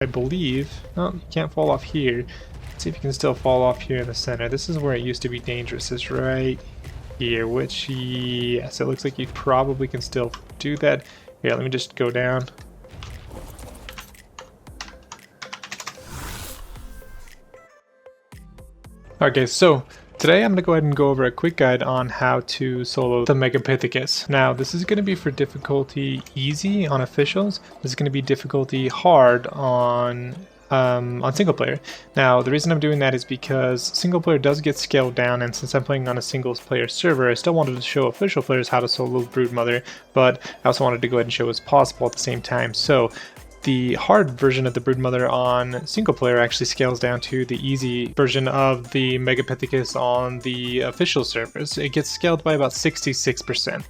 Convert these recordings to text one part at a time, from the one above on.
I believe. Oh, you can't fall off here. Let's see if you can still fall off here in the center. This is where it used to be dangerous, is right here, which, yes, it looks like you probably can still do that. Here, let me just go down. Okay, so today I'm going to go ahead and go over a quick guide on how to solo the Megapithecus. Now, this is going to be for difficulty easy on officials. This is going to be difficulty hard on single player. Now, the reason I'm doing that is because single player does get scaled down, and since I'm playing on a single player server, I still wanted to show official players how to solo Broodmother, but I also wanted to go ahead and show what's possible at the same time. So the hard version of the Broodmother on single player actually scales down to the easy version of the Megapithecus on the official servers. It gets scaled by about 66%.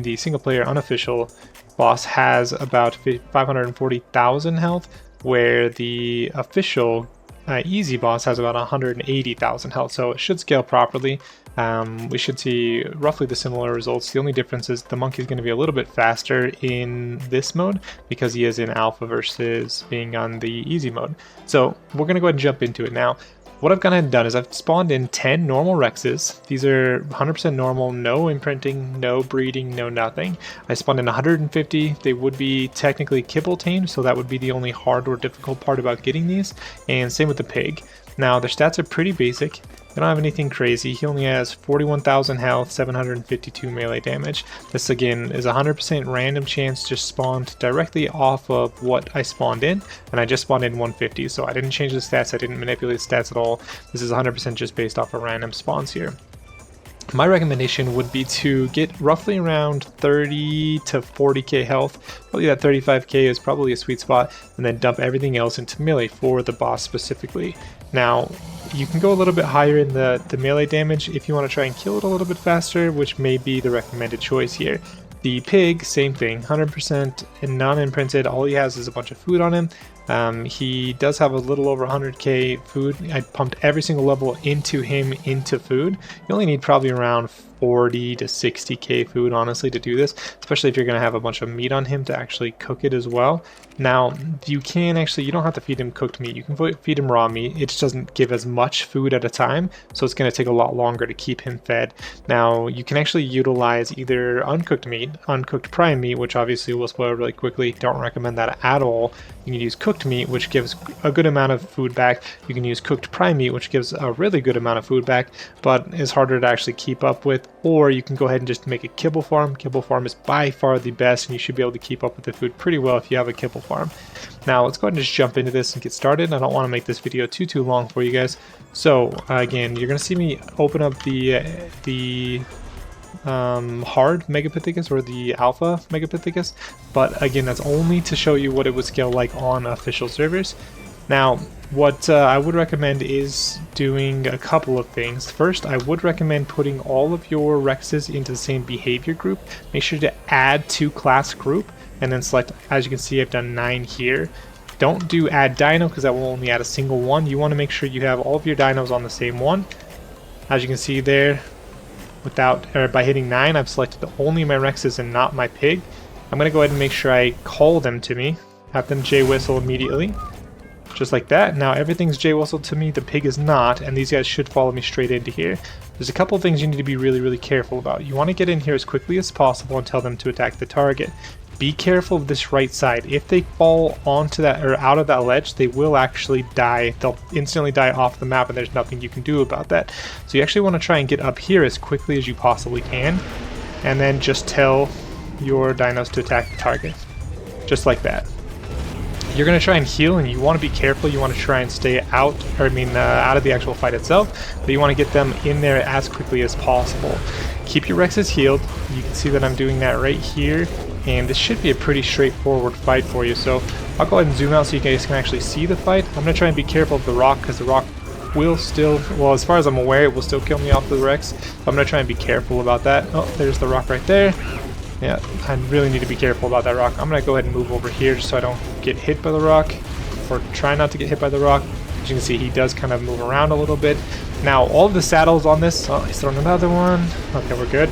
The single player unofficial boss has about 540,000 health, where the official easy boss has about 180,000 health, so it should scale properly. We should see roughly the similar results. The only difference is the monkey is going to be a little bit faster in this mode because he is in alpha versus being on the easy mode. So we're going to go ahead and jump into it now. What I've gone ahead and done is I've spawned in 10 normal Rexes. These are 100% normal, no imprinting, no breeding, no nothing. I spawned in 150. They would be technically kibble tamed, so that would be the only hard or difficult part about getting these. And same with the pig. Now, their stats are pretty basic. They don't have anything crazy. He only has 41,000 health, 752 melee damage. This again is 100% random chance, just spawned directly off of what I spawned in, and I just spawned in 150, so I didn't change the stats, I didn't manipulate the stats at all. This is 100% just based off of random spawns here. My recommendation would be to get roughly around 30 to 40k health. Probably that 35k is probably a sweet spot, and then dump everything else into melee for the boss specifically. Now, you can go a little bit higher in the melee damage if you want to try and kill it a little bit faster, which may be the recommended choice here. The pig, same thing, 100% and non-imprinted. All he has is a bunch of food on him. He does have a little over 100k food. I pumped every single level into him into food. You only need probably around 40 to 60k food, honestly, to do this, especially if you're going to have a bunch of meat on him to actually cook it as well. Now, you don't have to feed him cooked meat. You can feed him raw meat. It just doesn't give as much food at a time, so it's going to take a lot longer to keep him fed. Now, you can actually utilize either uncooked meat, uncooked prime meat, which obviously will spoil really quickly. Don't recommend that at all. You can use cooked meat, which gives a good amount of food back. You can use cooked prime meat, which gives a really good amount of food back, but is harder to actually keep up with. Or you can go ahead and just make a kibble farm. Kibble farm is by far the best, and you should be able to keep up with the food pretty well if you have a kibble farm. Now let's go ahead and just jump into this and get started. I don't want to make this video too long for you guys. So again, you're going to see me open up the hard Megapithecus or the alpha Megapithecus, but again, that's only to show you what it would scale like on official servers. Now, what I would recommend is doing a couple of things. First, I would recommend putting all of your Rexes into the same behavior group. Make sure to add to class group, and then select, as you can see, I've done 9 here. Don't do add dino, because that will only add a single one. You want to make sure you have all of your dinos on the same one. As you can see there, by hitting 9, I've selected only my Rexes and not my pig. I'm going to go ahead and make sure I call them to me, have them J-whistle immediately. Just like that. Now everything's J-whistled to me, the pig is not, and these guys should follow me straight into here. There's a couple of things you need to be really careful about. You want to get in here as quickly as possible and tell them to attack the target. Be careful of this right side. If they fall onto that or out of that ledge, they will actually die. They'll instantly die off the map, and there's nothing you can do about that. So you actually want to try and get up here as quickly as you possibly can, and then just tell your dinos to attack the target. Just like that. You're going to try and heal, and you want to be careful. You want to try and stay out of the actual fight itself, but you want to get them in there as quickly as possible. Keep your Rexes healed. You can see that I'm doing that right here, and this should be a pretty straightforward fight for you. So I'll go ahead and zoom out so you guys can actually see the fight. I'm going to try and be careful of the rock, because the rock will still, well, as far as I'm aware, it will still kill me off the Rex. I'm going to try and be careful about that. Oh, there's the rock right there. Yeah, I really need to be careful about that rock. I'm going to go ahead and move over here just so I don't get hit by the rock, or try not to get hit by the rock. As you can see, he does kind of move around a little bit. Now, all of the saddles on this, oh, he's throwing another one. Okay, we're good.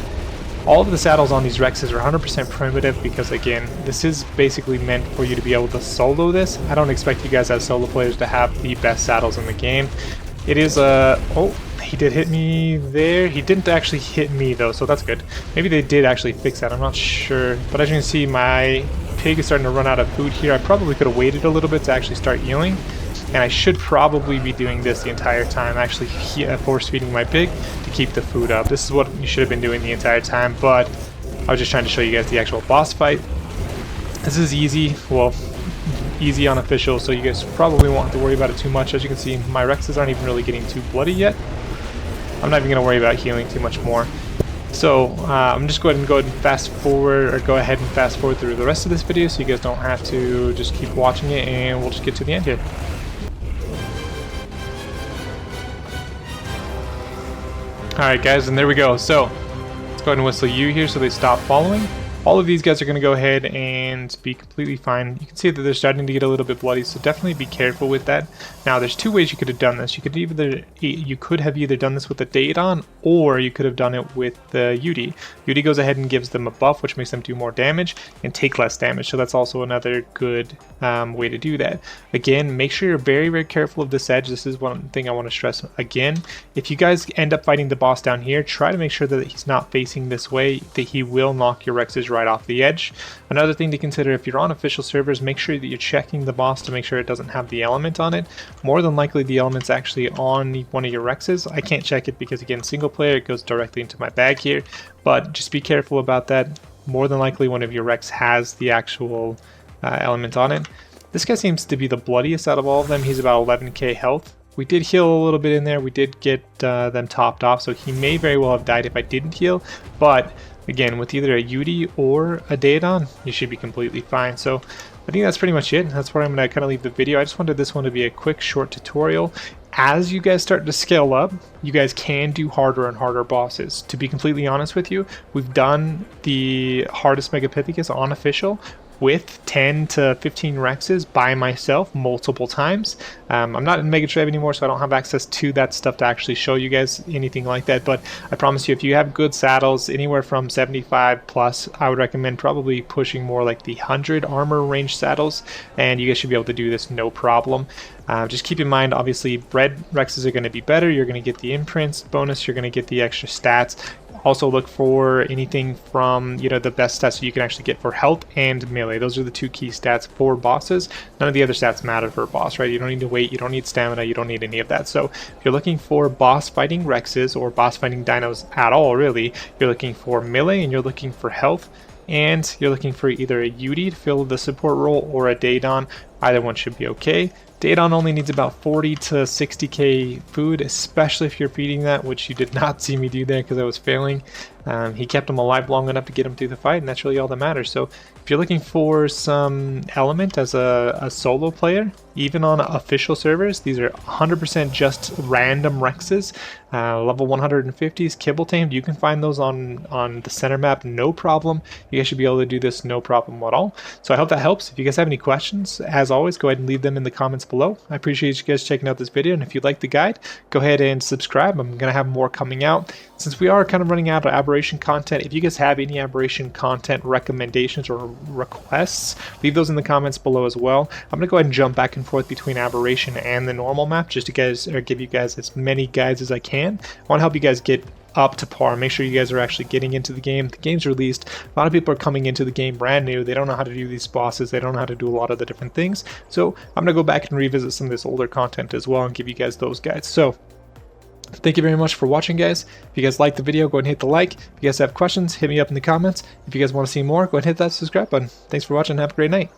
All of the saddles on these Rexes are 100% primitive because, again, this is basically meant for you to be able to solo this. I don't expect you guys as solo players to have the best saddles in the game. It is a... oh, he did hit me there. He didn't actually hit me though, so that's good. Maybe they did actually fix that, I'm not sure. But as you can see, my pig is starting to run out of food here. I probably could have waited a little bit to actually start healing. And I should probably be doing this the entire time, actually force feeding my pig to keep the food up. This is what you should have been doing the entire time, but I was just trying to show you guys the actual boss fight. This is easy, well, easy unofficial, so you guys probably won't have to worry about it too much. As you can see, my Rexes aren't even really getting too bloody yet. I'm not even going to worry about healing too much more. So I'm just going to go ahead and fast forward, or go ahead and fast forward through the rest of this video so you guys don't have to just keep watching it, and we'll just get to the end here. Alright guys, and there we go. So let's go ahead and whistle U here so they stop following. All of these guys are going to go ahead and be completely fine. You can see that they're starting to get a little bit bloody, so definitely be careful with that. Now, there's two ways you could have done this. You could have either done this with the Daedon, or you could have done it with the UD. UD goes ahead and gives them a buff, which makes them do more damage and take less damage. So that's also another good way to do that. Again, make sure you're very, very careful of this edge. This is one thing I want to stress again. If you guys end up fighting the boss down here, try to make sure that he's not facing this way, that he will knock your Rexes right off the edge. Another thing to consider, if you're on official servers, make sure that you're checking the boss to make sure it doesn't have the element on it. More than likely the element's actually on one of your Rexes. I can't check it because, again, single player, it goes directly into my bag here, but just be careful about that. More than likely one of your Rex has the actual element on it. This guy seems to be the bloodiest out of all of them. He's about 11k health. We did heal a little bit in there. We did get them topped off, so he may very well have died if I didn't heal, but again, with either a UD or a Daedon, you should be completely fine. So I think that's pretty much it. That's where I'm going to kind of leave the video. I just wanted this one to be a quick, short tutorial. As you guys start to scale up, you guys can do harder and harder bosses. To be completely honest with you, we've done the hardest Megapithecus on official with 10 to 15 Rexes by myself multiple times. I'm not in Megatread anymore, so I don't have access to that stuff to actually show you guys anything like that, but I promise you, if you have good saddles, anywhere from 75 plus, I would recommend probably pushing more like the 100 armor range saddles, and you guys should be able to do this no problem. Just keep in mind, obviously, red Rexes are going to be better. You're going to get the imprints bonus, you're going to get the extra stats. Also look for anything from, you know, the best stats you can actually get for health and melee. Those are the two key stats for bosses. None of the other stats matter for a boss, right? You don't need to wait, you don't need stamina, you don't need any of that. So if you're looking for boss fighting Rexes or boss fighting dinos at all, really, you're looking for melee and you're looking for health. And you're looking for either a UD to fill the support role or a Daedon. Either one should be okay. Daedon only needs about 40 to 60k food, especially if you're feeding that, which you did not see me do there because I was failing. He kept him alive long enough to get him through the fight, and that's really all that matters. So if you're looking for some element as a solo player, even on official servers, these are 100% just random Rexes. Level 150s, kibble tamed, you can find those on the center map, no problem. You guys should be able to do this no problem at all. So I hope that helps. If you guys have any questions, as always, go ahead and leave them in the comments below. I appreciate you guys checking out this video, and if you like the guide, go ahead and subscribe. I'm going to have more coming out. Since we are kind of running out of aberration content, if you guys have any aberration content recommendations or requests, leave those in the comments below as well. I'm going to go ahead and jump back and forth between aberration and the normal map just to give you guys as many guides as I can. I want to help you guys get up to par, make sure you guys are actually getting into the game. The game's released, a lot of people are coming into the game brand new, they don't know how to do these bosses, they don't know how to do a lot of the different things, so I'm going to go back and revisit some of this older content as well and give you guys those guides. So thank you very much for watching, guys. If you guys liked the video, go ahead and hit the like. If you guys have questions, hit me up in the comments. If you guys want to see more, go ahead and hit that subscribe button. Thanks for watching, have a great night.